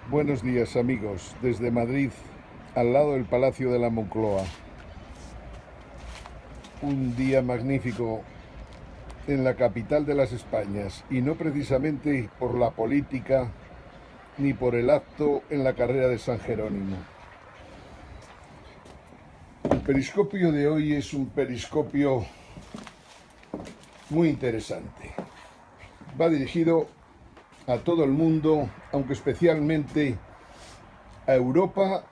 Buenos días amigos, desde Madrid, al lado del Palacio de la Moncloa. Un día magnífico en la capital de las Españas, y no precisamente por la política ni por el acto en la carrera de San Jerónimo. El periscopio de hoy es un periscopio muy interesante. Va dirigido a todo el mundo, aunque especialmente a Europa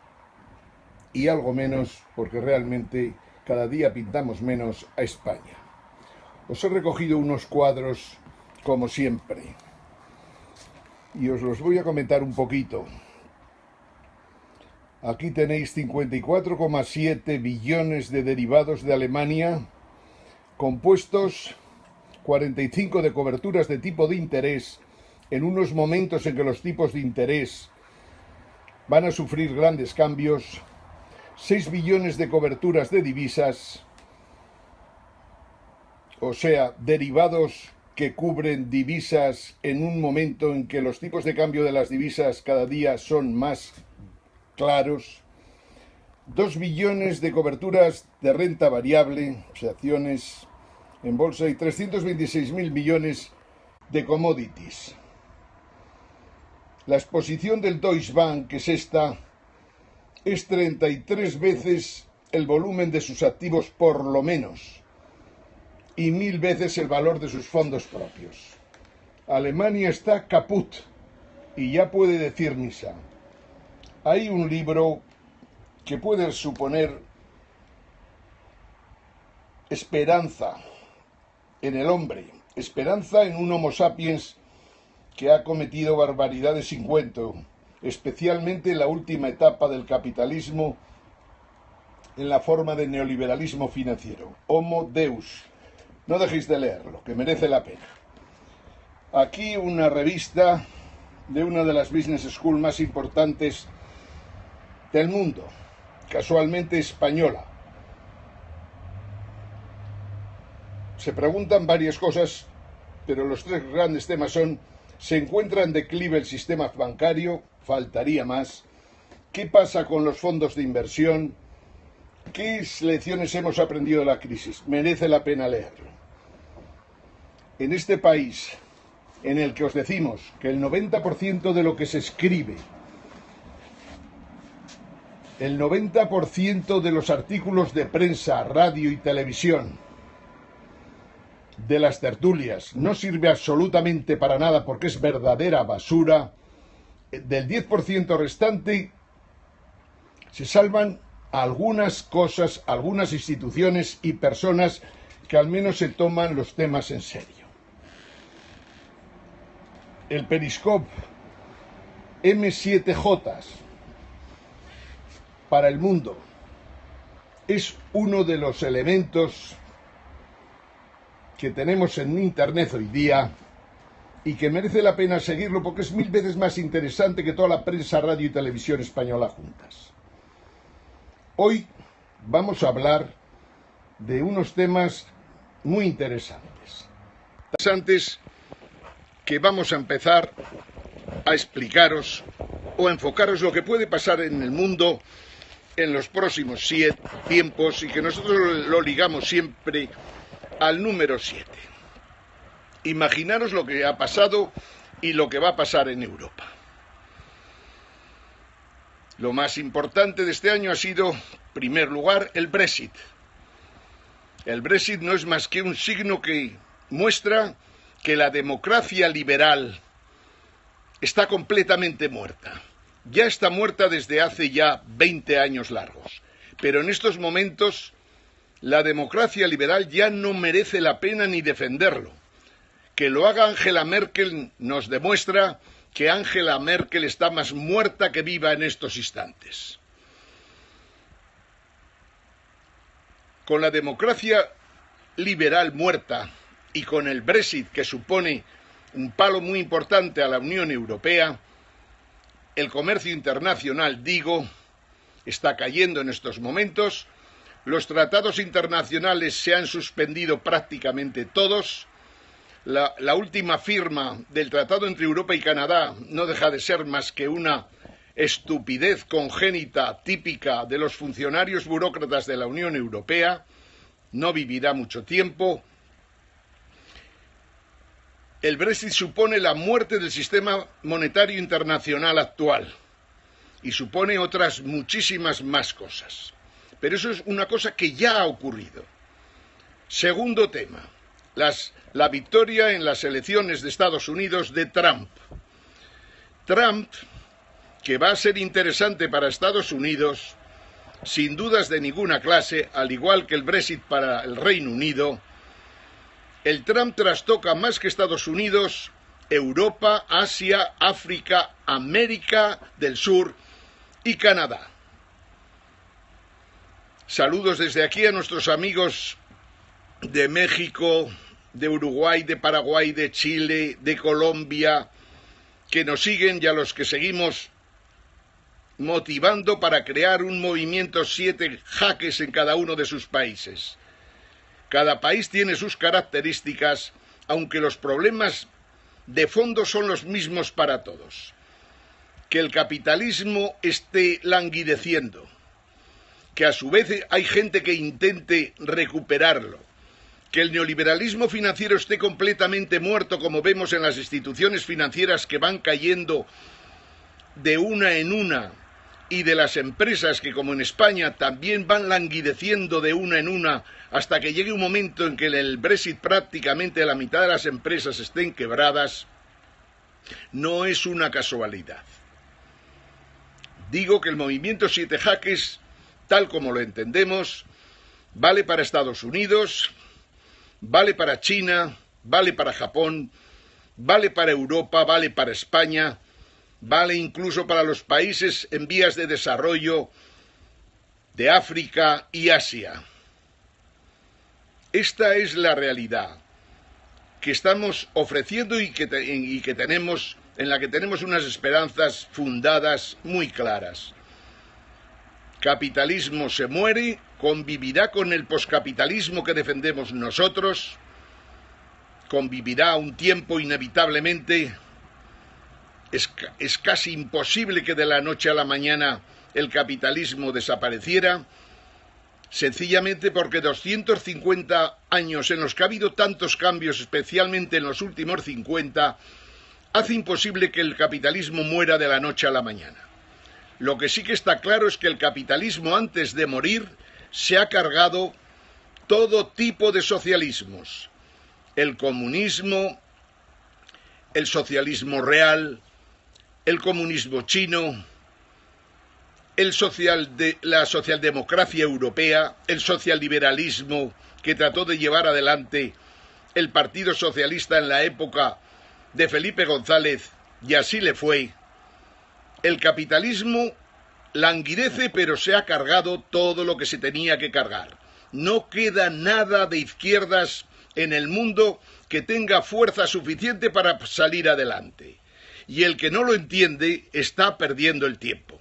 y algo menos, porque realmente cada día pintamos menos, a España. Os he recogido unos cuadros, como siempre, y os los voy a comentar un poquito. Aquí tenéis 54,7 billones de derivados de Alemania, compuestos 45 de coberturas de tipo de interés, en unos momentos en que los tipos de interés van a sufrir grandes cambios, 6 billones de coberturas de divisas, o sea, derivados que cubren divisas en un momento en que los tipos de cambio de las divisas cada día son más claros, 2 billones de coberturas de renta variable, o sea, acciones en bolsa, y 326.000 millones de commodities. La exposición del Deutsche Bank, que es esta, es 33 veces el volumen de sus activos por lo menos, y 1000 veces el valor de sus fondos propios. Alemania está caput y ya puede decir misa. Hay un libro que puede suponer esperanza en el hombre, esperanza en un Homo sapiens que ha cometido barbaridades sin cuento, especialmente en la última etapa del capitalismo en la forma de neoliberalismo financiero. Homo Deus. No dejéis de leerlo, que merece la pena. Aquí una revista de una de las business school más importantes del mundo, casualmente española. Se preguntan varias cosas, pero los tres grandes temas son: ¿se encuentra en declive el sistema bancario? Faltaría más. ¿Qué pasa con los fondos de inversión? ¿Qué lecciones hemos aprendido de la crisis? Merece la pena leerlo. En este país, en el que os decimos que el 90% de lo que se escribe, el 90% de los artículos de prensa, radio y televisión, de las tertulias, no sirve absolutamente para nada porque es verdadera basura, del 10% restante se salvan algunas cosas, algunas instituciones y personas que al menos se toman los temas en serio. El Periscope M7J para el mundo es uno de los elementos que tenemos en Internet hoy día y que merece la pena seguirlo porque es 1000 veces más interesante que toda la prensa, radio y televisión española juntas. Hoy vamos a hablar de unos temas muy interesantes. Que vamos a empezar a explicaros o a enfocaros lo que puede pasar en el mundo en los próximos tiempos, y que nosotros lo ligamos siempre al número 7. Imaginaros lo que ha pasado y lo que va a pasar en Europa. Lo más importante de este año ha sido, en primer lugar, el Brexit. El Brexit no es más que un signo que muestra que la democracia liberal está completamente muerta. Ya está muerta desde hace ya 20 años largos. Pero en estos momentos la democracia liberal ya no merece la pena ni defenderlo. Que lo haga Angela Merkel nos demuestra que Angela Merkel está más muerta que viva en estos instantes. Con la democracia liberal muerta y con el Brexit, que supone un palo muy importante a la Unión Europea, el comercio internacional, está cayendo en estos momentos. Los tratados internacionales se han suspendido prácticamente todos. La última firma del tratado entre Europa y Canadá no deja de ser más que una estupidez congénita típica de los funcionarios burócratas de la Unión Europea. No vivirá mucho tiempo. El Brexit supone la muerte del sistema monetario internacional actual y supone otras muchísimas más cosas. Pero eso es una cosa que ya ha ocurrido. Segundo tema, la victoria en las elecciones de Estados Unidos de Trump. Trump, que va a ser interesante para Estados Unidos, sin dudas de ninguna clase, al igual que el Brexit para el Reino Unido. El Trump trastoca más que Estados Unidos, Europa, Asia, África, América del Sur y Canadá. Saludos desde aquí a nuestros amigos de México, de Uruguay, de Paraguay, de Chile, de Colombia, que nos siguen y a los que seguimos motivando para crear un movimiento 7 jaques en cada uno de sus países. Cada país tiene sus características, aunque los problemas de fondo son los mismos para todos. Que el capitalismo esté languideciendo, que a su vez hay gente que intente recuperarlo, que el neoliberalismo financiero esté completamente muerto, como vemos en las instituciones financieras que van cayendo de una en una, y de las empresas que, como en España, también van languideciendo de una en una, hasta que llegue un momento en que en el Brexit prácticamente la mitad de las empresas estén quebradas, no es una casualidad. Digo que el movimiento 7 jaques, tal como lo entendemos, vale para Estados Unidos, vale para China, vale para Japón, vale para Europa, vale para España, vale incluso para los países en vías de desarrollo de África y Asia. Esta es la realidad que estamos ofreciendo y que tenemos, en la que tenemos unas esperanzas fundadas muy claras. Capitalismo se muere, convivirá con el poscapitalismo que defendemos nosotros, convivirá un tiempo inevitablemente. Es casi imposible que de la noche a la mañana el capitalismo desapareciera, sencillamente porque 250 años en los que ha habido tantos cambios, especialmente en los últimos 50, hace imposible que el capitalismo muera de la noche a la mañana. Lo que sí que está claro es que el capitalismo, antes de morir, se ha cargado todo tipo de socialismos. El comunismo, el socialismo real, el comunismo chino, la socialdemocracia europea, el socialliberalismo que trató de llevar adelante el Partido Socialista en la época de Felipe González, y así le fue. El capitalismo languidece, pero se ha cargado todo lo que se tenía que cargar. No queda nada de izquierdas en el mundo que tenga fuerza suficiente para salir adelante. Y el que no lo entiende está perdiendo el tiempo.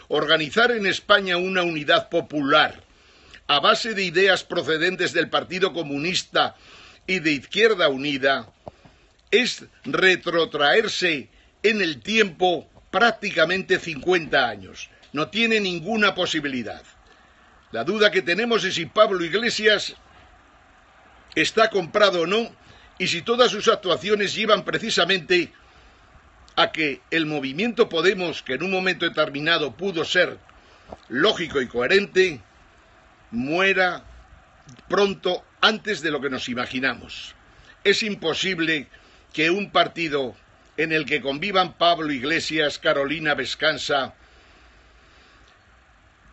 Organizar en España una unidad popular a base de ideas procedentes del Partido Comunista y de Izquierda Unida es retrotraerse en el tiempo prácticamente 50 años. No tiene ninguna posibilidad. La duda que tenemos es si Pablo Iglesias está comprado o no, y si todas sus actuaciones llevan precisamente a que el movimiento Podemos, que en un momento determinado pudo ser lógico y coherente, muera pronto, antes de lo que nos imaginamos. Es imposible que un partido en el que convivan Pablo Iglesias, Carolina Vescanza,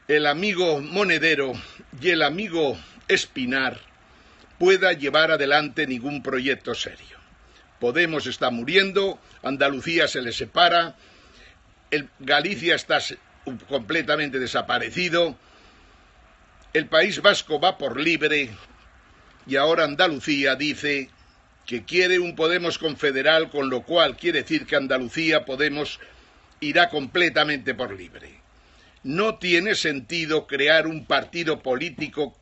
el amigo Monedero y el amigo Espinar pueda llevar adelante ningún proyecto serio. Podemos está muriendo, Andalucía se le separa, Galicia está completamente desaparecido, el País Vasco va por libre y ahora Andalucía dice que quiere un Podemos confederal, con lo cual quiere decir que Andalucía, Podemos, irá completamente por libre. No tiene sentido crear un partido político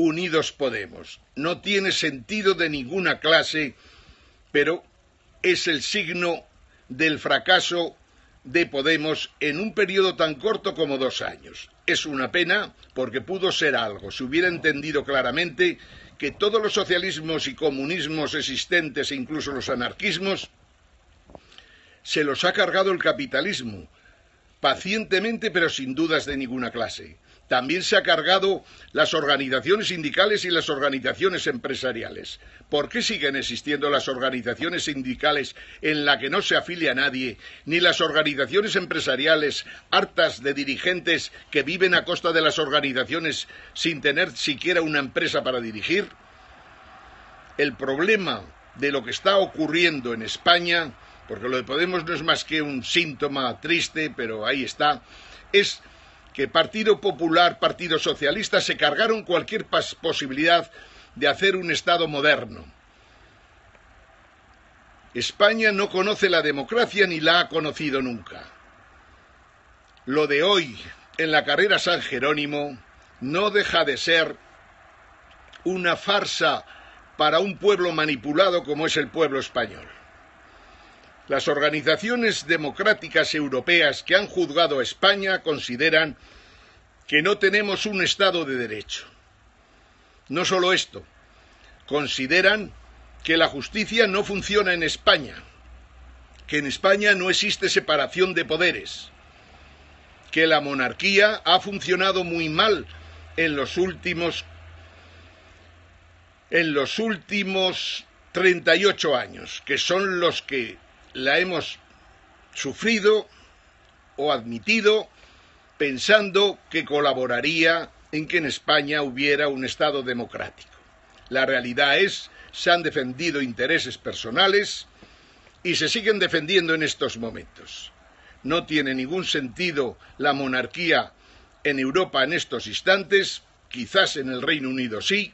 Unidos Podemos. No tiene sentido de ninguna clase, pero es el signo del fracaso de Podemos en un periodo tan corto como 2 años. Es una pena porque pudo ser algo. Se hubiera entendido claramente que todos los socialismos y comunismos existentes e incluso los anarquismos se los ha cargado el capitalismo, pacientemente pero sin dudas de ninguna clase. También se ha cargado las organizaciones sindicales y las organizaciones empresariales. ¿Por qué siguen existiendo las organizaciones sindicales en las que no se afilia a nadie, ni las organizaciones empresariales hartas de dirigentes que viven a costa de las organizaciones sin tener siquiera una empresa para dirigir? El problema de lo que está ocurriendo en España, porque lo de Podemos no es más que un síntoma triste, pero ahí está, es que Partido Popular, Partido Socialista se cargaron cualquier posibilidad de hacer un Estado moderno. España no conoce la democracia ni la ha conocido nunca. Lo de hoy en la carrera San Jerónimo no deja de ser una farsa para un pueblo manipulado como es el pueblo español. Las organizaciones democráticas europeas que han juzgado a España consideran que no tenemos un Estado de Derecho. No solo esto, consideran que la justicia no funciona en España, que en España no existe separación de poderes, que la monarquía ha funcionado muy mal en los últimos 38 años, que son los que la hemos sufrido o admitido pensando que colaboraría en que en España hubiera un Estado democrático. La realidad es, se han defendido intereses personales y se siguen defendiendo en estos momentos. No tiene ningún sentido la monarquía en Europa en estos instantes, quizás en el Reino Unido sí.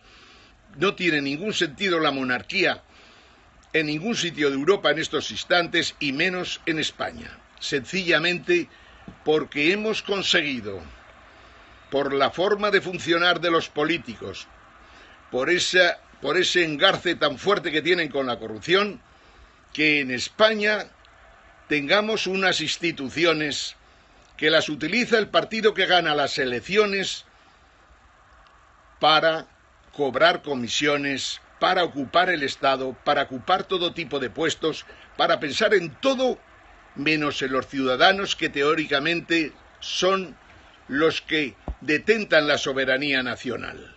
No tiene ningún sentido la monarquía en ningún sitio de Europa en estos instantes y menos en España. Sencillamente porque hemos conseguido, por la forma de funcionar de los políticos, por ese engarce tan fuerte que tienen con la corrupción, que en España tengamos unas instituciones que las utiliza el partido que gana las elecciones para cobrar comisiones, para ocupar el Estado, para ocupar todo tipo de puestos, para pensar en todo menos en los ciudadanos que teóricamente son los que detentan la soberanía nacional.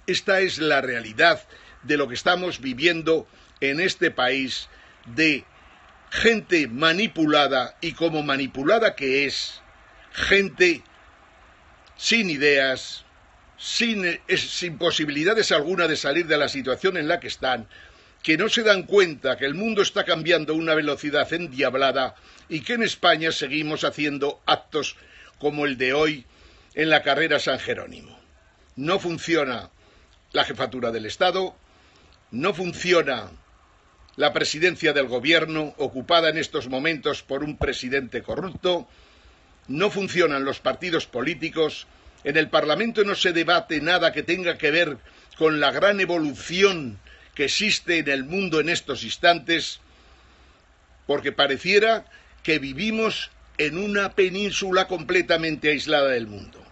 Esta es la realidad de lo que estamos viviendo en este país, de gente manipulada y como manipulada que es, gente sin ideas, sin posibilidades alguna de salir de la situación en la que están, que no se dan cuenta que el mundo está cambiando a una velocidad endiablada y que en España seguimos haciendo actos como el de hoy en la carrera San Jerónimo. No funciona la jefatura del Estado, no funciona la presidencia del gobierno ocupada en estos momentos por un presidente corrupto, no funcionan los partidos políticos, en el Parlamento no se debate nada que tenga que ver con la gran evolución que existe en el mundo en estos instantes, porque pareciera que vivimos en una península completamente aislada del mundo.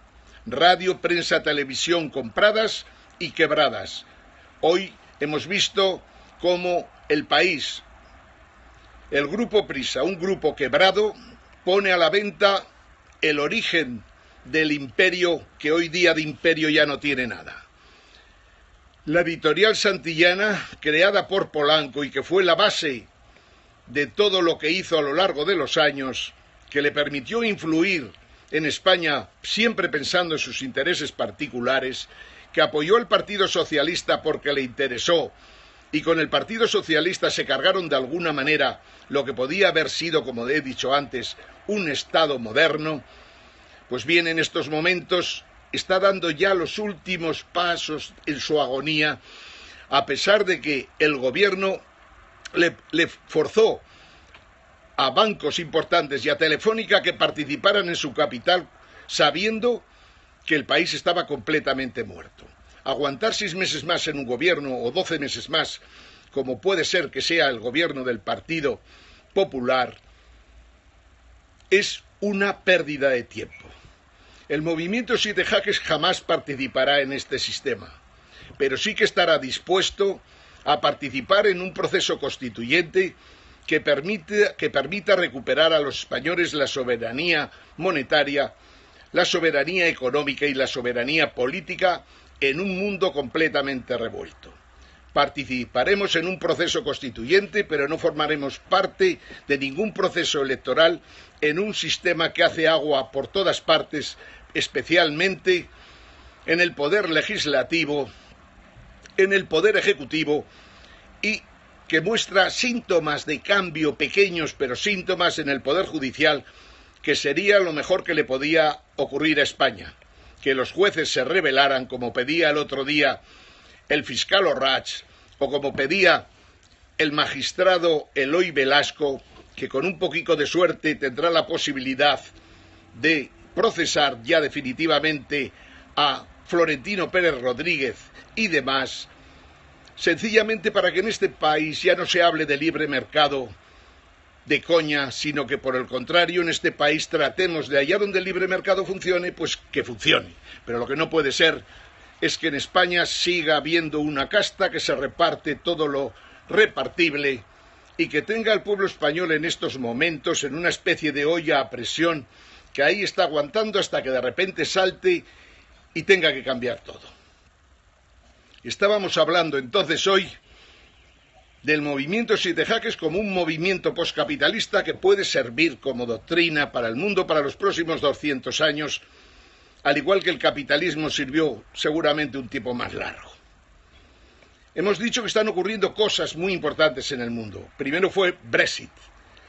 Radio, prensa, televisión compradas y quebradas. Hoy hemos visto cómo el país, el grupo Prisa, un grupo quebrado, pone a la venta el origen del imperio, que hoy día de imperio ya no tiene nada. La editorial Santillana, creada por Polanco y que fue la base de todo lo que hizo a lo largo de los años, que le permitió influir en España siempre pensando en sus intereses particulares, que apoyó al Partido Socialista porque le interesó, y con el Partido Socialista se cargaron de alguna manera lo que podía haber sido, como he dicho antes, un Estado moderno, pues bien, en estos momentos está dando ya los últimos pasos en su agonía, a pesar de que el gobierno le forzó a bancos importantes y a Telefónica que participaran en su capital, sabiendo que el país estaba completamente muerto. Aguantar 6 meses más en un gobierno o 12 meses más, como puede ser que sea el gobierno del Partido Popular, es una pérdida de tiempo. El movimiento Siete Jaques jamás participará en este sistema, pero sí que estará dispuesto a participar en un proceso constituyente que permita recuperar a los españoles la soberanía monetaria, la soberanía económica y la soberanía política en un mundo completamente revuelto. Participaremos en un proceso constituyente, pero no formaremos parte de ningún proceso electoral en un sistema que hace agua por todas partes, especialmente en el poder legislativo, en el poder ejecutivo, y que muestra síntomas de cambio, pequeños pero síntomas, en el poder judicial, que sería lo mejor que le podía ocurrir a España, que los jueces se rebelaran, como pedía el otro día el fiscal Orrach, o como pedía el magistrado Eloy Velasco, que con un poquito de suerte tendrá la posibilidad de procesar ya definitivamente a Florentino Pérez Rodríguez y demás, sencillamente para que en este país ya no se hable de libre mercado de coña, sino que por el contrario en este país tratemos de allá donde el libre mercado funcione, pues que funcione. Pero lo que no puede ser es que en España siga habiendo una casta que se reparte todo lo repartible y que tenga al pueblo español en estos momentos en una especie de olla a presión que ahí está aguantando hasta que de repente salte y tenga que cambiar todo. Estábamos hablando entonces hoy del movimiento Siete Jaques como un movimiento poscapitalista que puede servir como doctrina para el mundo para los próximos 200 años, al igual que el capitalismo sirvió seguramente un tiempo más largo. Hemos dicho que están ocurriendo cosas muy importantes en el mundo. Primero fue Brexit.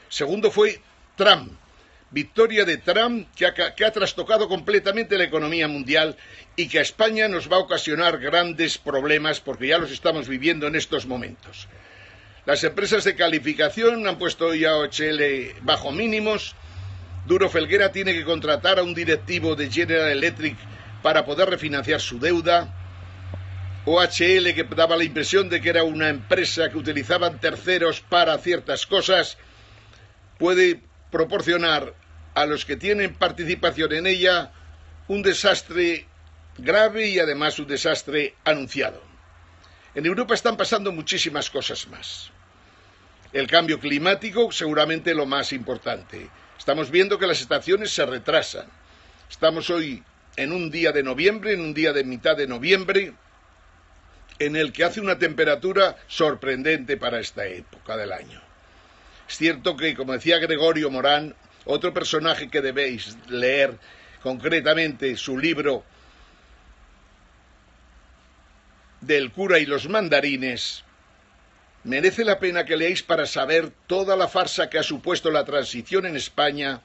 Segundo fue Trump. Victoria de Trump que ha trastocado completamente la economía mundial y que a España nos va a ocasionar grandes problemas porque ya los estamos viviendo en estos momentos. Las empresas de calificación han puesto hoy a OHL bajo mínimos. Duro Felguera tiene que contratar a un directivo de General Electric para poder refinanciar su deuda. OHL, que daba la impresión de que era una empresa que utilizaban terceros para ciertas cosas, puede proporcionar a los que tienen participación en ella un desastre grave y además un desastre anunciado. En Europa están pasando muchísimas cosas más. El cambio climático, seguramente lo más importante. Estamos viendo que las estaciones se retrasan. Estamos hoy en un día de noviembre, en un día de mitad de noviembre, en el que hace una temperatura sorprendente para esta época del año. Es cierto que, como decía Gregorio Morán, otro personaje que debéis leer, concretamente su libro del cura y los mandarines, merece la pena que leáis para saber toda la farsa que ha supuesto la transición en España,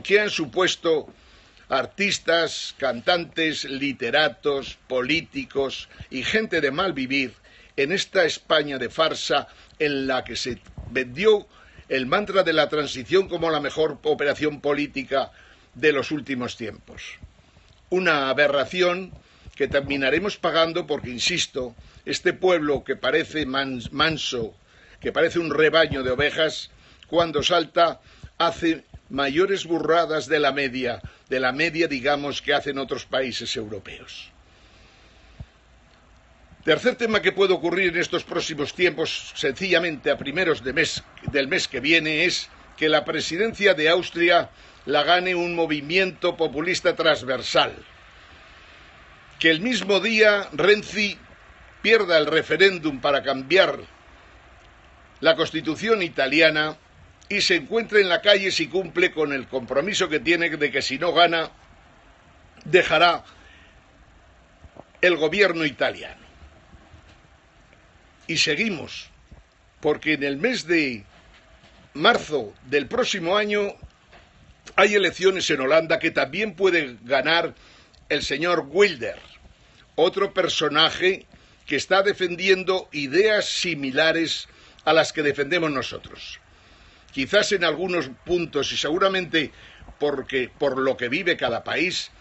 que han supuesto artistas, cantantes, literatos, políticos y gente de mal vivir en esta España de farsa en la que se vendió el mantra de la transición como la mejor operación política de los últimos tiempos. Una aberración que terminaremos pagando porque, insisto, este pueblo que parece manso, que parece un rebaño de ovejas, cuando salta hace mayores burradas de la media, digamos, que hacen otros países europeos. Tercer tema que puede ocurrir en estos próximos tiempos, sencillamente a primeros del mes que viene, es que la presidencia de Austria la gane un movimiento populista transversal. Que el mismo día Renzi pierda el referéndum para cambiar la Constitución italiana y se encuentre en la calle si cumple con el compromiso que tiene de que si no gana, dejará el gobierno italiano. Y seguimos, porque en el mes de marzo del próximo año hay elecciones en Holanda que también puede ganar el señor Wilders, otro personaje que está defendiendo ideas similares a las que defendemos nosotros. Quizás en algunos puntos, y seguramente por lo que vive cada país,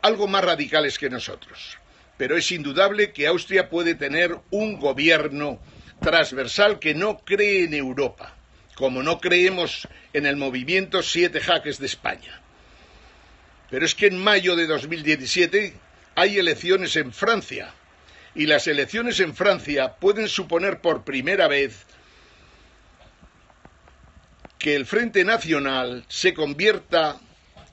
algo más radicales que nosotros. Pero es indudable que Austria puede tener un gobierno transversal que no cree en Europa, como no creemos en el movimiento 7 jaques de España. Pero es que en mayo de 2017 hay elecciones en Francia, y las elecciones en Francia pueden suponer por primera vez que el Frente Nacional se convierta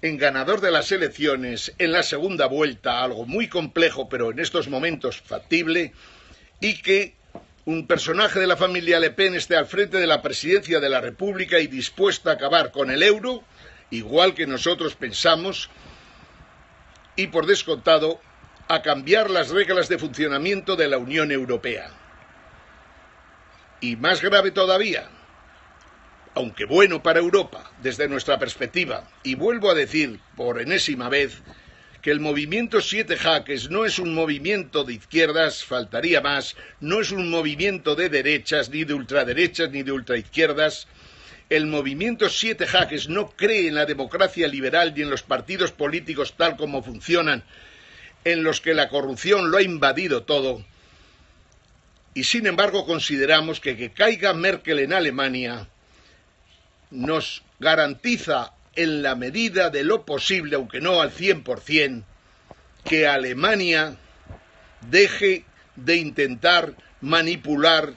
en ganador de las elecciones en la segunda vuelta, algo muy complejo, pero en estos momentos factible, y que un personaje de la familia Le Pen esté al frente de la presidencia de la República y dispuesta a acabar con el euro, igual que nosotros pensamos, y por descontado, a cambiar las reglas de funcionamiento de la Unión Europea. Y más grave todavía, aunque bueno para Europa desde nuestra perspectiva, y vuelvo a decir por enésima vez que el movimiento 7 jaques no es un movimiento de izquierdas, faltaría más, no es un movimiento de derechas, ni de ultraderechas, ni de ultraizquierdas. El movimiento 7 jaques no cree en la democracia liberal ni en los partidos políticos tal como funcionan, en los que la corrupción lo ha invadido todo. Y sin embargo consideramos que caiga Merkel en Alemania nos garantiza en la medida de lo posible, aunque no al 100%, que Alemania deje de intentar manipular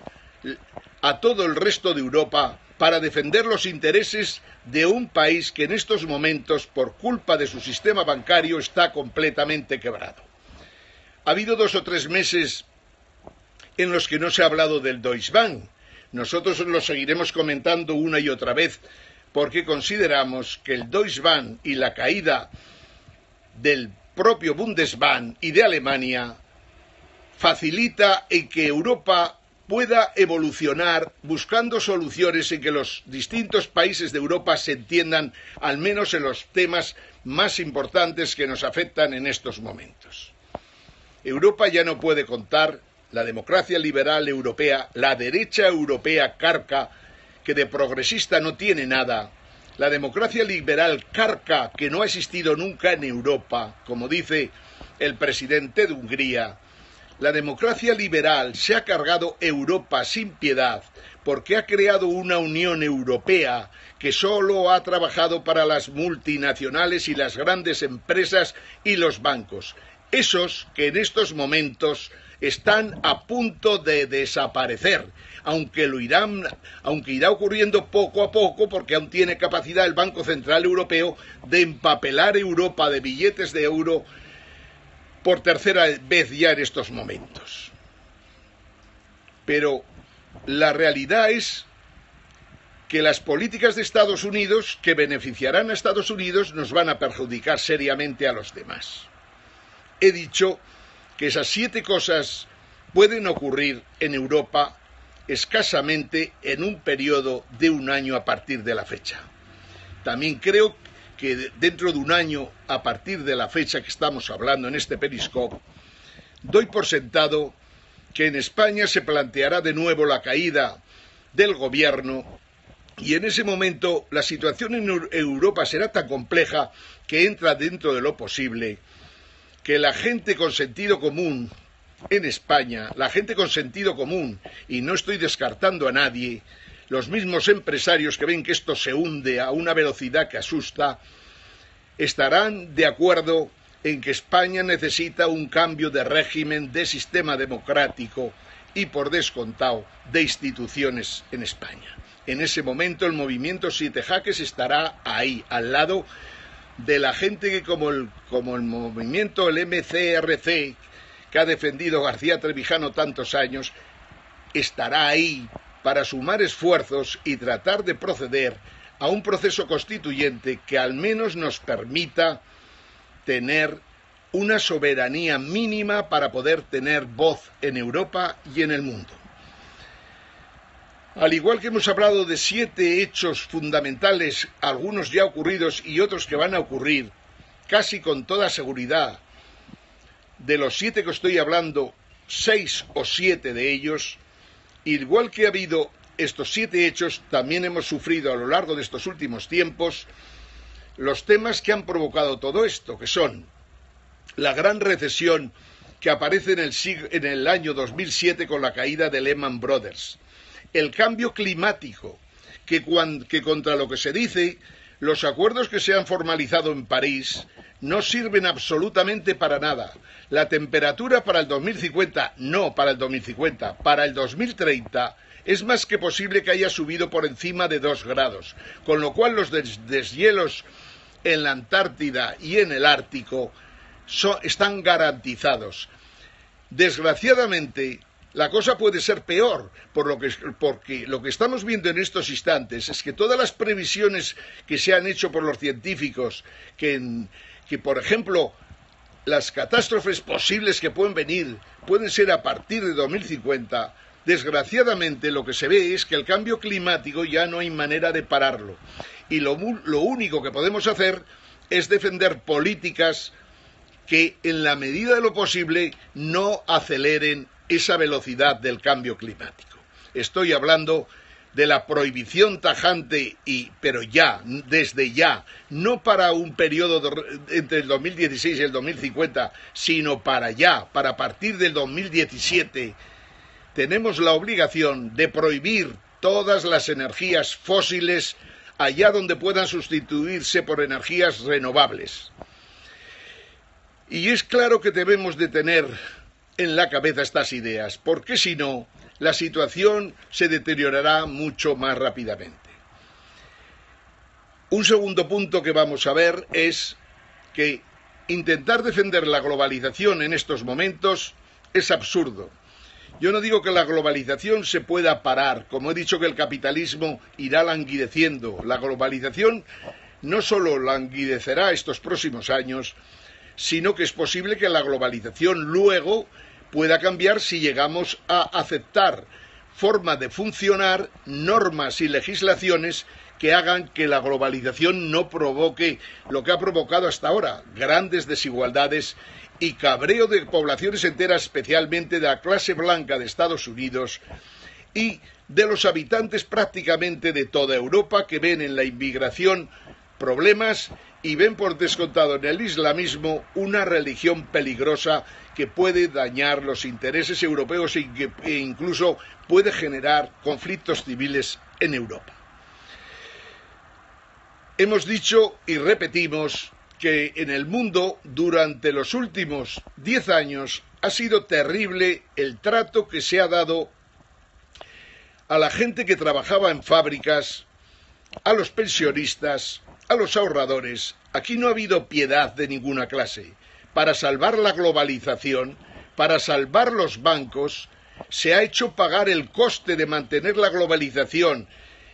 a todo el resto de Europa para defender los intereses de un país que en estos momentos, por culpa de su sistema bancario, está completamente quebrado. Ha habido 2 o 3 meses en los que no se ha hablado del Deutsche Bank. Nosotros lo seguiremos comentando una y otra vez porque consideramos que el Deutsche Bank y la caída del propio Bundesbank y de Alemania facilita en que Europa pueda evolucionar buscando soluciones en que los distintos países de Europa se entiendan, al menos en los temas más importantes que nos afectan en estos momentos. Europa ya no puede contar, la democracia liberal europea, la derecha europea carca, que de progresista no tiene nada, la democracia liberal carca, que no ha existido nunca en Europa, como dice el presidente de Hungría. La democracia liberal se ha cargado Europa sin piedad porque ha creado una Unión Europea que solo ha trabajado para las multinacionales y las grandes empresas y los bancos. Esos que en estos momentos están a punto de desaparecer, aunque irá ocurriendo poco a poco porque aún tiene capacidad el Banco Central Europeo de empapelar Europa de billetes de euro por tercera vez ya en estos momentos. Pero la realidad es que las políticas de Estados Unidos, que beneficiarán a Estados Unidos, nos van a perjudicar seriamente a los demás. He dicho que esas 7 cosas pueden ocurrir en Europa escasamente en un periodo de 1 año a partir de la fecha. También creo que dentro de 1 año, a partir de la fecha que estamos hablando en este Periscope, doy por sentado que en España se planteará de nuevo la caída del gobierno y en ese momento la situación en Europa será tan compleja que entra dentro de lo posible que la gente con sentido común en España, la gente con sentido común, y no estoy descartando a nadie, los mismos empresarios que ven que esto se hunde a una velocidad que asusta, estarán de acuerdo en que España necesita un cambio de régimen, de sistema democrático y, por descontado, de instituciones en España. En ese momento el movimiento 7 jaques estará ahí, al lado de la gente que como el movimiento, el MCRC, que ha defendido García Trevijano tantos años, estará ahí para sumar esfuerzos y tratar de proceder a un proceso constituyente que al menos nos permita tener una soberanía mínima para poder tener voz en Europa y en el mundo. Al igual que hemos hablado de 7 hechos fundamentales, algunos ya ocurridos y otros que van a ocurrir, casi con toda seguridad, de los 7 que estoy hablando, 6 o 7 de ellos, igual que ha habido estos 7 hechos, también hemos sufrido a lo largo de estos últimos tiempos los temas que han provocado todo esto, que son la gran recesión que aparece en el año 2007 con la caída de Lehman Brothers, el cambio climático, que contra lo que se dice, los acuerdos que se han formalizado en París no sirven absolutamente para nada. La temperatura para el 2050, no para el 2050, para el 2030, es más que posible que haya subido por encima de 2 grados, con lo cual los deshielos en la Antártida y en el Ártico están garantizados. Desgraciadamente, la cosa puede ser peor, porque lo que estamos viendo en estos instantes es que todas las previsiones que se han hecho por los científicos, que por ejemplo, las catástrofes posibles que pueden venir pueden ser a partir de 2050, desgraciadamente lo que se ve es que el cambio climático ya no hay manera de pararlo. Y lo único que podemos hacer es defender políticas que en la medida de lo posible no aceleren esa velocidad del cambio climático. Estoy hablando de la prohibición tajante, pero ya, desde ya, no para un periodo entre el 2016 y el 2050, sino para ya, para partir del 2017, tenemos la obligación de prohibir todas las energías fósiles allá donde puedan sustituirse por energías renovables. Y es claro que debemos de tener en la cabeza estas ideas, porque si no, la situación se deteriorará mucho más rápidamente. Un segundo punto que vamos a ver es que intentar defender la globalización en estos momentos es absurdo. Yo no digo que la globalización se pueda parar, como he dicho que el capitalismo irá languideciendo. La globalización no solo languidecerá estos próximos años, sino que es posible que la globalización luego pueda cambiar si llegamos a aceptar forma de funcionar, normas y legislaciones que hagan que la globalización no provoque lo que ha provocado hasta ahora, grandes desigualdades y cabreo de poblaciones enteras, especialmente de la clase blanca de Estados Unidos y de los habitantes prácticamente de toda Europa, que ven en la inmigración problemas y ven por descontado en el islamismo una religión peligrosa que puede dañar los intereses europeos e incluso puede generar conflictos civiles en Europa. Hemos dicho y repetimos que en el mundo durante los últimos 10 años ha sido terrible el trato que se ha dado a la gente que trabajaba en fábricas, a los pensionistas, a los ahorradores. Aquí no ha habido piedad de ninguna clase. Para salvar la globalización, para salvar los bancos, se ha hecho pagar el coste de mantener la globalización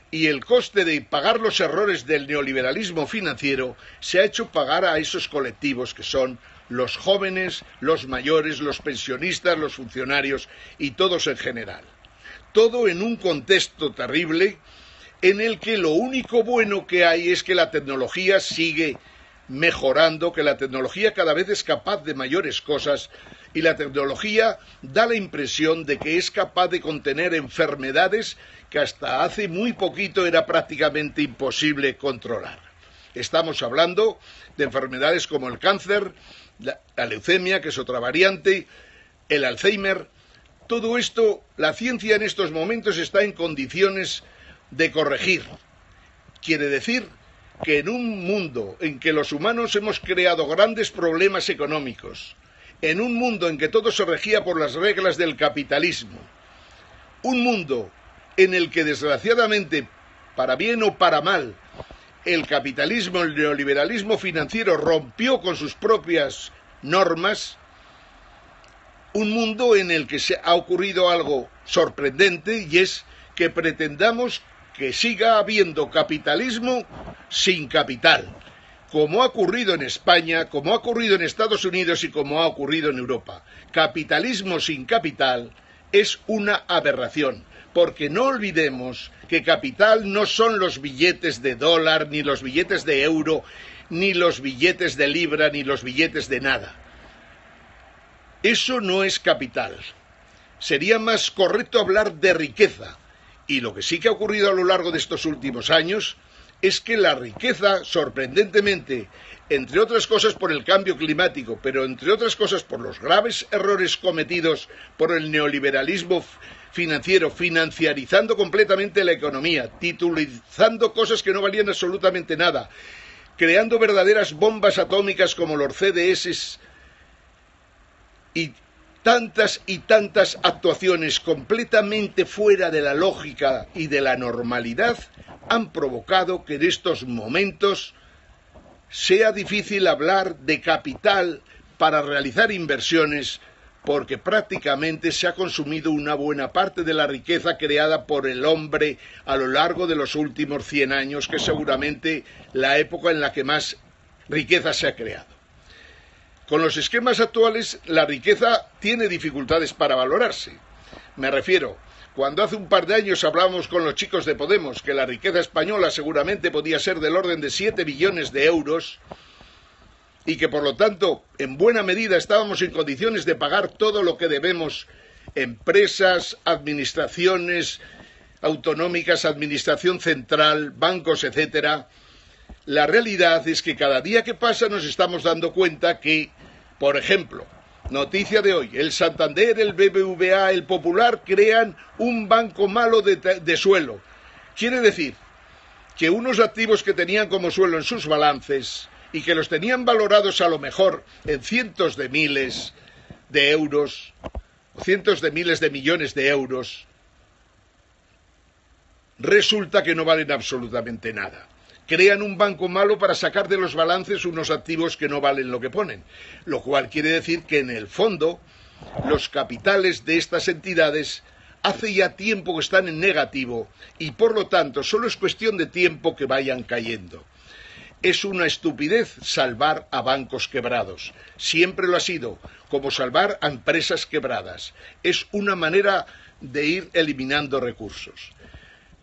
y el coste de pagar los errores del neoliberalismo financiero, se ha hecho pagar a esos colectivos que son los jóvenes, los mayores, los pensionistas, los funcionarios y todos en general. Todo en un contexto terrible en el que lo único bueno que hay es que la tecnología sigue mejorando, que la tecnología cada vez es capaz de mayores cosas y la tecnología da la impresión de que es capaz de contener enfermedades que hasta hace muy poquito era prácticamente imposible controlar. Estamos hablando de enfermedades como el cáncer, la leucemia, que es otra variante, el Alzheimer. Todo esto, la ciencia en estos momentos está en condiciones de corregir. Quiere decir que en un mundo en que los humanos hemos creado grandes problemas económicos, en un mundo en que todo se regía por las reglas del capitalismo, un mundo en el que desgraciadamente, para bien o para mal, el capitalismo, el neoliberalismo financiero rompió con sus propias normas, un mundo en el que se ha ocurrido algo sorprendente y es que pretendamos que siga habiendo capitalismo sin capital, como ha ocurrido en España, como ha ocurrido en Estados Unidos y como ha ocurrido en Europa. Capitalismo sin capital es una aberración, porque no olvidemos que capital no son los billetes de dólar, ni los billetes de euro, ni los billetes de libra, ni los billetes de nada. Eso no es capital. Sería más correcto hablar de riqueza. Y lo que sí que ha ocurrido a lo largo de estos últimos años es que la riqueza, sorprendentemente, entre otras cosas por el cambio climático, pero entre otras cosas por los graves errores cometidos por el neoliberalismo financiero, financiarizando completamente la economía, titulizando cosas que no valían absolutamente nada, creando verdaderas bombas atómicas como los CDS y tantas actuaciones completamente fuera de la lógica y de la normalidad han provocado que en estos momentos sea difícil hablar de capital para realizar inversiones, porque prácticamente se ha consumido una buena parte de la riqueza creada por el hombre a lo largo de los últimos 100 años, que es seguramente la época en la que más riqueza se ha creado. Con los esquemas actuales, la riqueza tiene dificultades para valorarse. Me refiero, cuando hace un par de años hablábamos con los chicos de Podemos que la riqueza española seguramente podía ser del orden de 7 billones de euros y que por lo tanto en buena medida estábamos en condiciones de pagar todo lo que debemos, empresas, administraciones autonómicas, administración central, bancos, etcétera. La realidad es que cada día que pasa nos estamos dando cuenta que, por ejemplo, noticia de hoy, el Santander, el BBVA, el Popular crean un banco malo de suelo. Quiere decir que unos activos que tenían como suelo en sus balances y que los tenían valorados a lo mejor en cientos de miles de euros, cientos de miles de millones de euros, resulta que no valen absolutamente nada. Crean un banco malo para sacar de los balances unos activos que no valen lo que ponen, lo cual quiere decir que en el fondo los capitales de estas entidades hace ya tiempo que están en negativo y por lo tanto solo es cuestión de tiempo que vayan cayendo. Es una estupidez salvar a bancos quebrados, siempre lo ha sido, como salvar a empresas quebradas. Es una manera de ir eliminando recursos.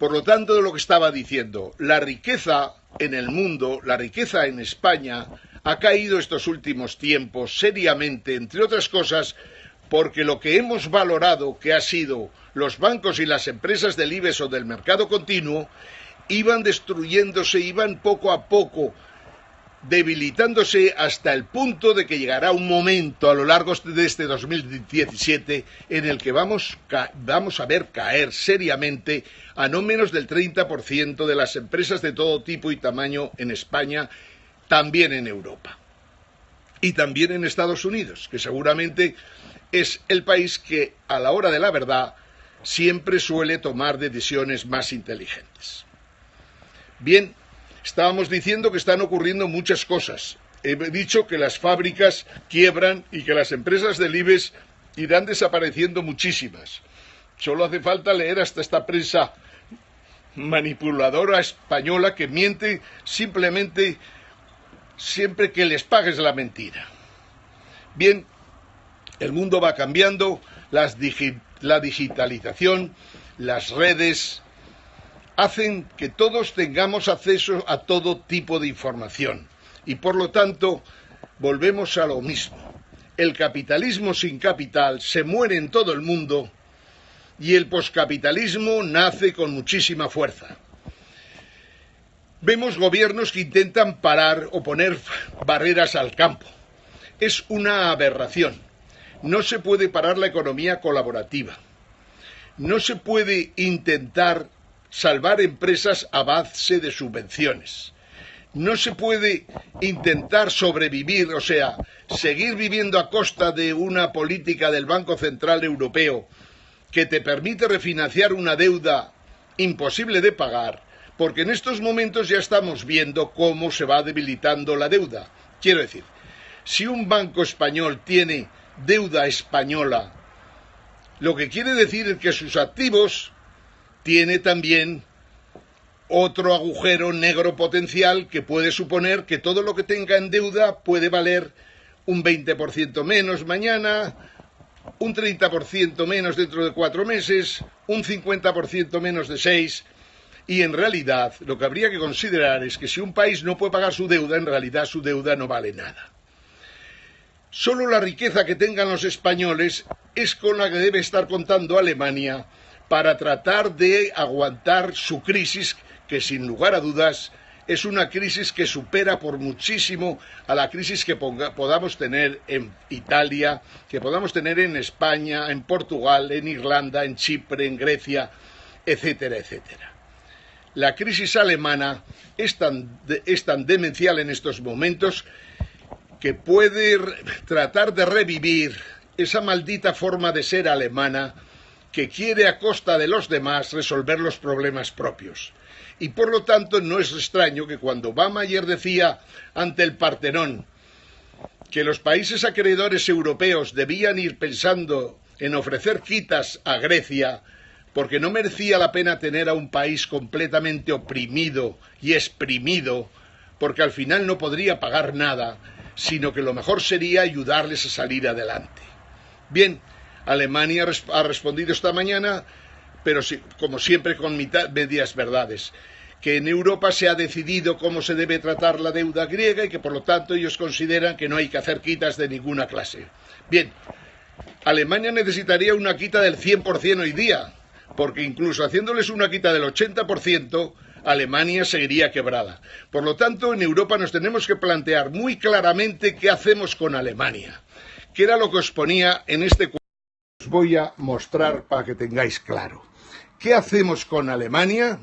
Por lo tanto, de lo que estaba diciendo, la riqueza en el mundo, la riqueza en España, ha caído estos últimos tiempos seriamente, entre otras cosas, porque lo que hemos valorado, que ha sido los bancos y las empresas del IBEX o del mercado continuo, iban destruyéndose, iban poco a poco debilitándose hasta el punto de que llegará un momento a lo largo de este 2017 en el que vamos a ver caer seriamente a no menos del 30% de las empresas de todo tipo y tamaño en España, también en Europa y también en Estados Unidos, que seguramente es el país que a la hora de la verdad siempre suele tomar decisiones más inteligentes. Bien, estábamos diciendo que están ocurriendo muchas cosas. He dicho que las fábricas quiebran y que las empresas del IBEX irán desapareciendo muchísimas. Solo hace falta leer hasta esta prensa manipuladora española que miente simplemente siempre que les pagues la mentira. Bien, el mundo va cambiando, la digitalización, las redes hacen que todos tengamos acceso a todo tipo de información y por lo tanto volvemos a lo mismo. El capitalismo sin capital se muere en todo el mundo y el poscapitalismo nace con muchísima fuerza. Vemos gobiernos que intentan parar o poner barreras al campo. Es una aberración. No se puede parar la economía colaborativa. No se puede intentar salvar empresas a base de subvenciones. No se puede intentar sobrevivir, o sea, seguir viviendo a costa de una política del Banco Central Europeo que te permite refinanciar una deuda imposible de pagar, porque en estos momentos ya estamos viendo cómo se va debilitando la deuda. Quiero decir, si un banco español tiene deuda española, lo que quiere decir es que sus activos tiene también otro agujero negro potencial que puede suponer que todo lo que tenga en deuda puede valer un 20% menos mañana, un 30% menos dentro de 4 meses, un 50% menos de 6, y en realidad lo que habría que considerar es que si un país no puede pagar su deuda, en realidad su deuda no vale nada. Solo la riqueza que tengan los españoles es con la que debe estar contando Alemania para tratar de aguantar su crisis, que sin lugar a dudas es una crisis que supera por muchísimo a la crisis que podamos tener en Italia, que podamos tener en España, en Portugal, en Irlanda, en Chipre, en Grecia, etcétera, etcétera. La crisis alemana es tan demencial en estos momentos que puede tratar de revivir esa maldita forma de ser alemana que quiere a costa de los demás resolver los problemas propios. Y por lo tanto no es extraño que cuando Obama ayer decía ante el Partenón que los países acreedores europeos debían ir pensando en ofrecer quitas a Grecia porque no merecía la pena tener a un país completamente oprimido y exprimido, porque al final no podría pagar nada, sino que lo mejor sería ayudarles a salir adelante. Bien, Alemania ha respondido esta mañana, pero sí, como siempre con medias verdades, que en Europa se ha decidido cómo se debe tratar la deuda griega y que por lo tanto ellos consideran que no hay que hacer quitas de ninguna clase. Bien, Alemania necesitaría una quita del 100% hoy día, porque incluso haciéndoles una quita del 80%, Alemania seguiría quebrada. Por lo tanto, en Europa nos tenemos que plantear muy claramente qué hacemos con Alemania, que era lo que os ponía en este cuadro. Os voy a mostrar para que tengáis claro. ¿Qué hacemos con Alemania?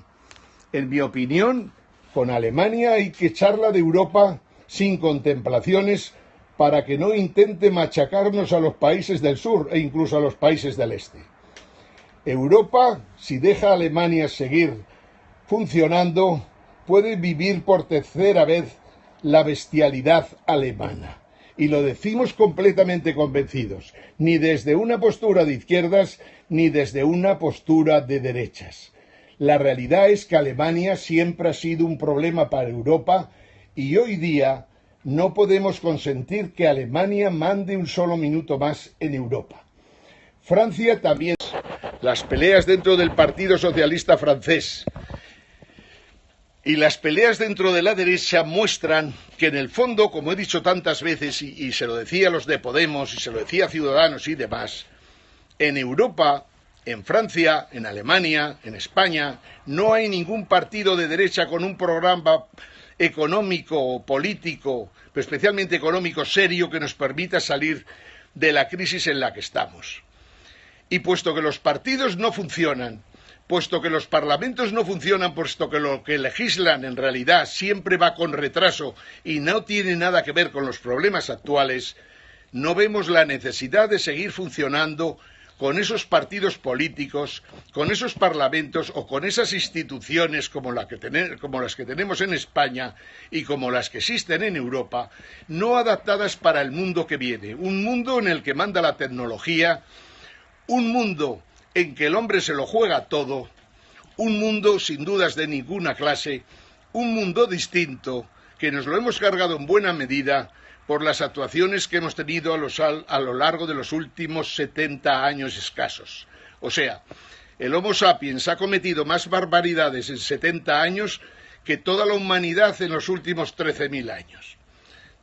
En mi opinión, con Alemania hay que echarla de Europa sin contemplaciones para que no intente machacarnos a los países del sur e incluso a los países del este. Europa, si deja a Alemania seguir funcionando, puede vivir por tercera vez la bestialidad alemana. Y lo decimos completamente convencidos, ni desde una postura de izquierdas ni desde una postura de derechas. La realidad es que Alemania siempre ha sido un problema para Europa y hoy día no podemos consentir que Alemania mande un solo minuto más en Europa. Francia también. Las peleas dentro del Partido Socialista francés y las peleas dentro de la derecha muestran que en el fondo, como he dicho tantas veces, y se lo decía a los de Podemos, y se lo decía a Ciudadanos y demás, en Europa, en Francia, en Alemania, en España, no hay ningún partido de derecha con un programa económico o político, pero especialmente económico serio, que nos permita salir de la crisis en la que estamos. Y puesto que los partidos no funcionan, puesto que los parlamentos no funcionan, puesto que lo que legislan en realidad siempre va con retraso y no tiene nada que ver con los problemas actuales, no vemos la necesidad de seguir funcionando con esos partidos políticos, con esos parlamentos o con esas instituciones como las que tenemos en España y como las que existen en Europa, no adaptadas para el mundo que viene, un mundo en el que manda la tecnología, un mundo en que el hombre se lo juega todo, un mundo sin dudas de ninguna clase, un mundo distinto que nos lo hemos cargado en buena medida por las actuaciones que hemos tenido a lo largo de los últimos 70 años escasos. O sea, el Homo sapiens ha cometido más barbaridades en 70 años que toda la humanidad en los últimos 13.000 años.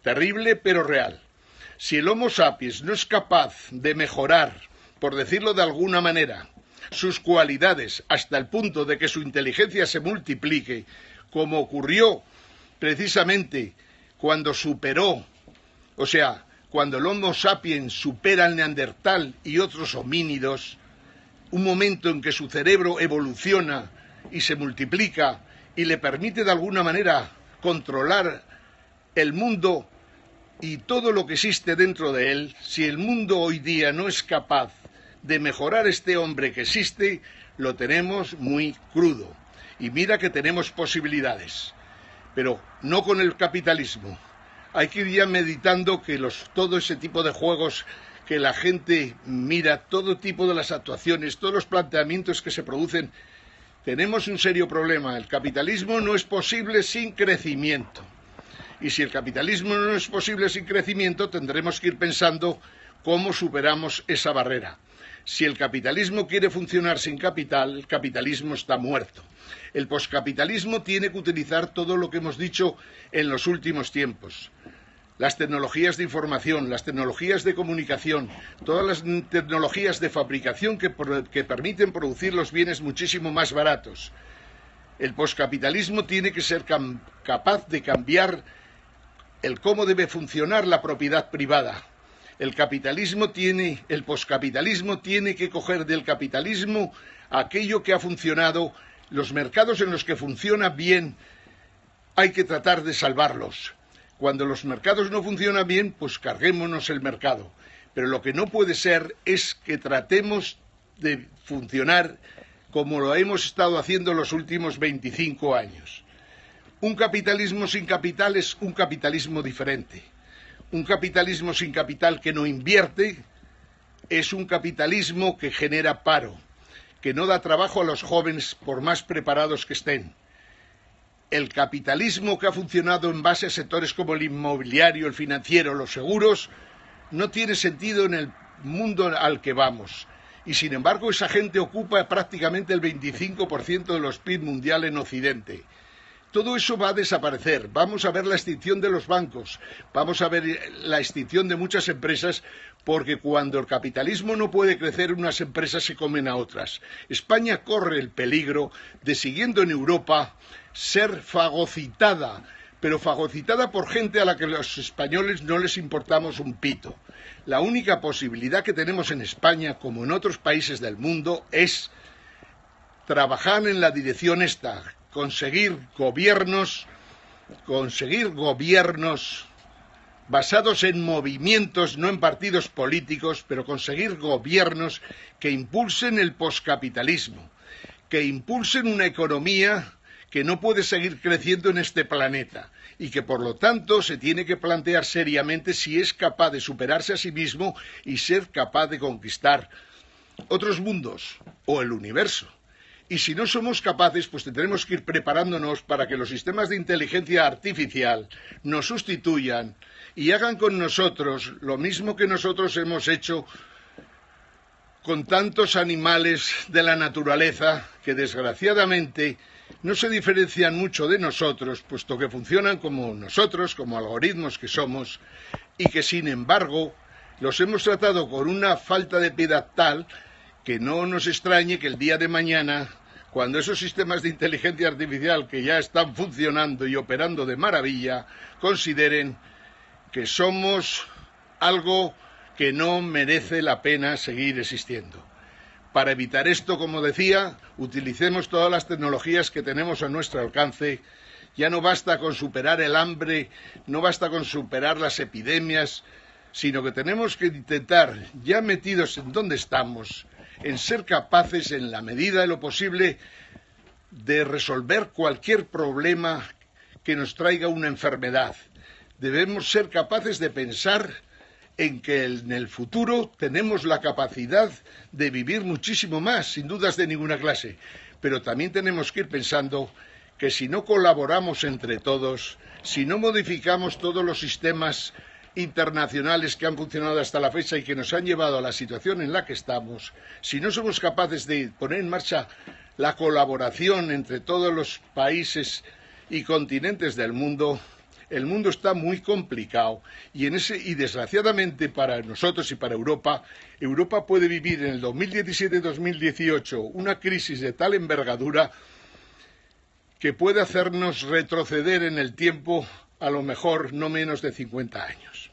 Terrible pero real. Si el Homo sapiens no es capaz de mejorar, por decirlo de alguna manera, sus cualidades hasta el punto de que su inteligencia se multiplique, como ocurrió precisamente cuando cuando el Homo sapiens supera al Neandertal y otros homínidos, un momento en que su cerebro evoluciona y se multiplica y le permite de alguna manera controlar el mundo y todo lo que existe dentro de él. Si el mundo hoy día no es capaz de mejorar este hombre que existe, lo tenemos muy crudo. Y mira que tenemos posibilidades, pero no con el capitalismo. Hay que ir ya meditando que todo ese tipo de juegos que la gente mira, todo tipo de las actuaciones, todos los planteamientos que se producen, tenemos un serio problema. El capitalismo no es posible sin crecimiento. Y si el capitalismo no es posible sin crecimiento, tendremos que ir pensando cómo superamos esa barrera. Si el capitalismo quiere funcionar sin capital, el capitalismo está muerto. El poscapitalismo tiene que utilizar todo lo que hemos dicho en los últimos tiempos. Las tecnologías de información, las tecnologías de comunicación, todas las tecnologías de fabricación que permiten producir los bienes muchísimo más baratos. El poscapitalismo tiene que ser capaz de cambiar el cómo debe funcionar la propiedad privada. El poscapitalismo tiene que coger del capitalismo aquello que ha funcionado. Los mercados en los que funciona bien hay que tratar de salvarlos. Cuando los mercados no funcionan bien, pues carguémonos el mercado. Pero lo que no puede ser es que tratemos de funcionar como lo hemos estado haciendo los últimos 25 años. Un capitalismo sin capital es un capitalismo diferente. Un capitalismo sin capital que no invierte es un capitalismo que genera paro, que no da trabajo a los jóvenes por más preparados que estén. El capitalismo que ha funcionado en base a sectores como el inmobiliario, el financiero, los seguros, no tiene sentido en el mundo al que vamos. Y sin embargo esa gente ocupa prácticamente el 25% de los PIB mundial en Occidente. Todo eso va a desaparecer. Vamos a ver la extinción de los bancos, vamos a ver la extinción de muchas empresas, porque cuando el capitalismo no puede crecer, unas empresas se comen a otras. España corre el peligro de, siguiendo en Europa, ser fagocitada, pero fagocitada por gente a la que los españoles no les importamos un pito. La única posibilidad que tenemos en España, como en otros países del mundo, es trabajar en la dirección esta, conseguir gobiernos basados en movimientos, no en partidos políticos, pero conseguir gobiernos que impulsen el poscapitalismo, que impulsen una economía que no puede seguir creciendo en este planeta y que por lo tanto se tiene que plantear seriamente si es capaz de superarse a sí mismo y ser capaz de conquistar otros mundos o el universo. Y si no somos capaces, pues tendremos que ir preparándonos para que los sistemas de inteligencia artificial nos sustituyan y hagan con nosotros lo mismo que nosotros hemos hecho con tantos animales de la naturaleza que desgraciadamente no se diferencian mucho de nosotros, puesto que funcionan como nosotros, como algoritmos que somos, y que sin embargo los hemos tratado con una falta de piedad tal que no nos extrañe que el día de mañana, cuando esos sistemas de inteligencia artificial que ya están funcionando y operando de maravilla, consideren que somos algo que no merece la pena seguir existiendo. Para evitar esto, como decía, utilicemos todas las tecnologías que tenemos a nuestro alcance. Ya no basta con superar el hambre, no basta con superar las epidemias, sino que tenemos que intentar, ya metidos en donde estamos, en ser capaces, en la medida de lo posible, de resolver cualquier problema que nos traiga una enfermedad. Debemos ser capaces de pensar en que en el futuro tenemos la capacidad de vivir muchísimo más, sin dudas de ninguna clase, pero también tenemos que ir pensando que si no colaboramos entre todos, si no modificamos todos los sistemas internacionales que han funcionado hasta la fecha y que nos han llevado a la situación en la que estamos, si no somos capaces de poner en marcha la colaboración entre todos los países y continentes del mundo, el mundo está muy complicado y desgraciadamente para nosotros y para Europa puede vivir en el 2017-2018 una crisis de tal envergadura que puede hacernos retroceder en el tiempo a lo mejor no menos de 50 años.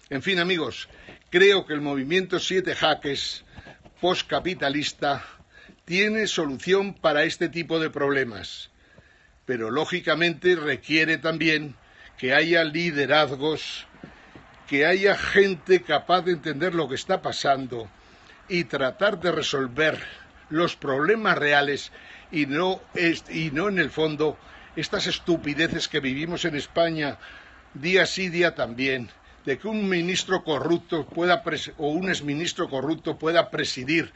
En fin, amigos, creo que el movimiento 7 Jaques postcapitalista tiene solución para este tipo de problemas, pero lógicamente requiere también que haya liderazgos, que haya gente capaz de entender lo que está pasando y tratar de resolver los problemas reales y no en el fondo estas estupideces que vivimos en España día sí día también, de que un ministro corrupto o un exministro corrupto pueda presidir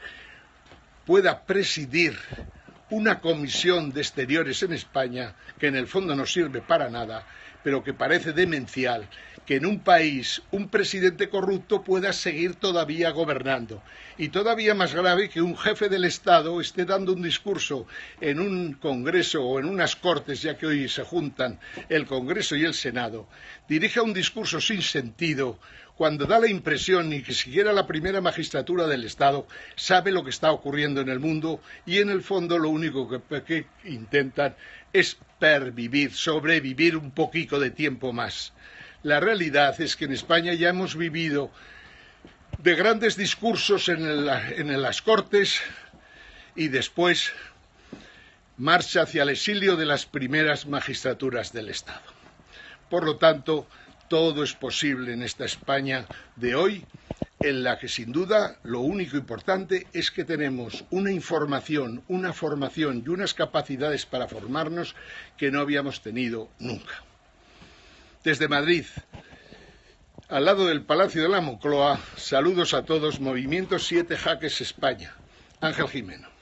una comisión de exteriores en España que en el fondo no sirve para nada, pero que parece demencial que en un país un presidente corrupto pueda seguir todavía gobernando. Y todavía más grave que un jefe del Estado esté dando un discurso en un Congreso o en unas Cortes, ya que hoy se juntan el Congreso y el Senado, dirija un discurso sin sentido, cuando da la impresión ni que siquiera la primera magistratura del Estado sabe lo que está ocurriendo en el mundo y en el fondo lo único que intentan es pervivir, sobrevivir un poquito de tiempo más. La realidad es que en España ya hemos vivido de grandes discursos en las Cortes y después marcha hacia el exilio de las primeras magistraturas del Estado. Por lo tanto, todo es posible en esta España de hoy, en la que sin duda lo único importante es que tenemos una información, una formación y unas capacidades para formarnos que no habíamos tenido nunca. Desde Madrid, al lado del Palacio de la Moncloa, saludos a todos, Movimiento 7 Jaques España. Ángel Gimeno.